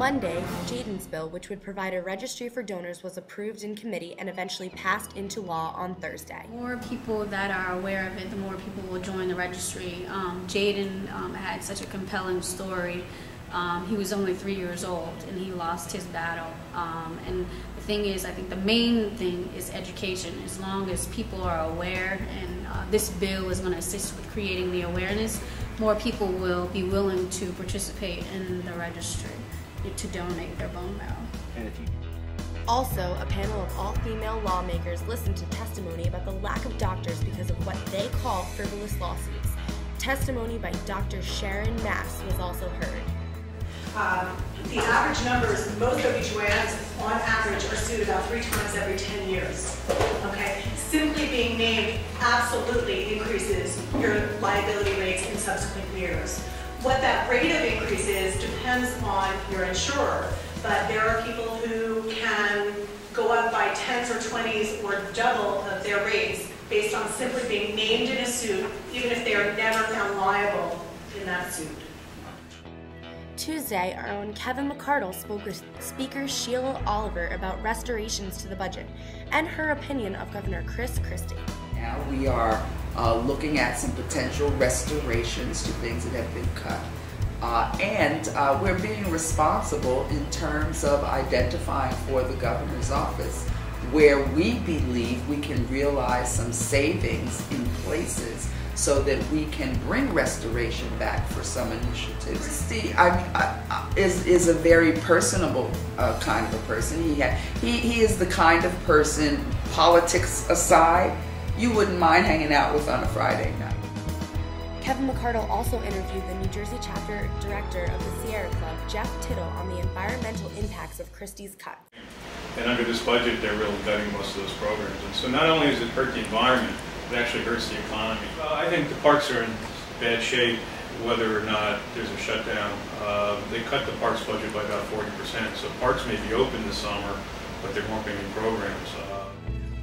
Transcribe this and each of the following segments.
Monday, Jaden's bill, which would provide a registry for donors, was approved in committee and eventually passed into law on Thursday. The more people that are aware of it, the more people will join the registry. Jaden had such a compelling story. He was only 3 years old and he lost his battle. And the thing is, I think the main thing is education. As long as people are aware, and this bill is going to assist with creating the awareness, more people will be willing to participate in the registry to donate their bone marrow. Also, a panel of all-female lawmakers listened to testimony about the lack of doctors because of what they call frivolous lawsuits. Testimony by Dr. Sharon Mass was also heard. The average numbers, most OBGYNs on average are sued about 3 times every 10 years. Okay? Simply being named absolutely increases your liability rates in subsequent years. What that rate of increase is depends on your insurer, but there are people who can go up by 10s or 20s or double of their rates based on simply being named in a suit, even if they are never found liable in that suit. Tuesday, our own Kevin McCardle spoke with Speaker Sheila Oliver about restorations to the budget and her opinion of Governor Chris Christie. Now we are looking at some potential restorations to things that have been cut. And we're being responsible in terms of identifying for the governor's office where we believe we can realize some savings in places so that we can bring restoration back for some initiatives. Christie is a very personable kind of a person. He is the kind of person, politics aside, you wouldn't mind hanging out with on a Friday night. Kevin McCardle also interviewed the New Jersey chapter director of the Sierra Club, Jeff Tittle, on the environmental impacts of Christie's cut. And under this budget, they're really cutting most of those programs. And so not only does it hurt the environment, it actually hurts the economy. I think the parks are in bad shape, whether or not there's a shutdown. They cut the parks budget by about 40%, so parks may be open this summer, but there won't be any programs.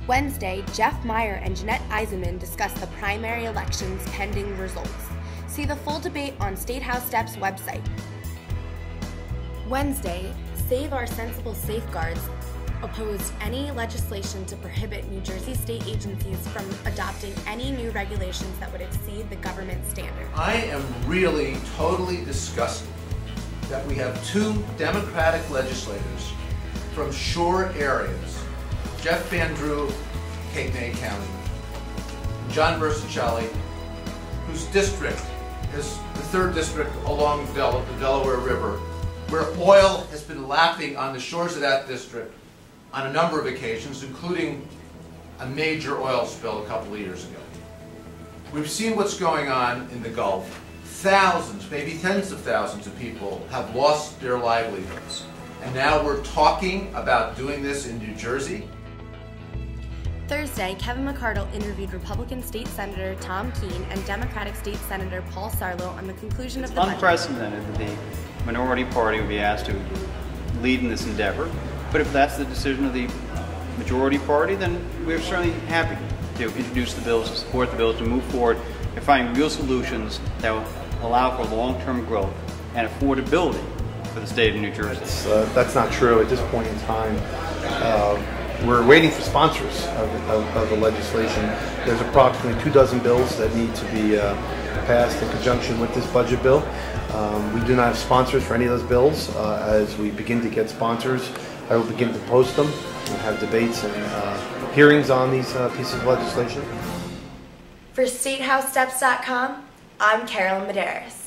Wednesday, Jeff Meyer and Jeanette Eisenman discussed the primary elections pending results. See the full debate on Statehouse Step's website. Wednesday, Save Our Sensible Safeguards opposed any legislation to prohibit New Jersey state agencies from adopting any new regulations that would exceed the government standard. I am really totally disgusted that we have 2 Democratic legislators from shore areas, Jeff Van Drew, Cape May County, John Versacelli, whose district is the 3rd district along the Delaware River, where oil has been lapping on the shores of that district on a number of occasions, including a major oil spill a couple of years ago. We've seen what's going on in the Gulf. Thousands, maybe tens of thousands of people have lost their livelihoods. And now we're talking about doing this in New Jersey. Thursday, Kevin McCardle interviewed Republican State Senator Tom Keene and Democratic State Senator Paul Sarlo on the conclusion of the budget. It's unprecedented that the minority party would be asked to lead in this endeavor, but if that's the decision of the majority party, then we're certainly happy to introduce the bills, to support the bills, to move forward and find real solutions that will allow for long-term growth and affordability for the state of New Jersey. That's not true at this point in time. We're waiting for sponsors of the legislation. There's approximately 24 bills that need to be passed in conjunction with this budget bill. We do not have sponsors for any of those bills. As we begin to get sponsors, I will begin to post them and have debates and hearings on these pieces of legislation. For StatehouseSteps.com, I'm Carolyn Medeiros.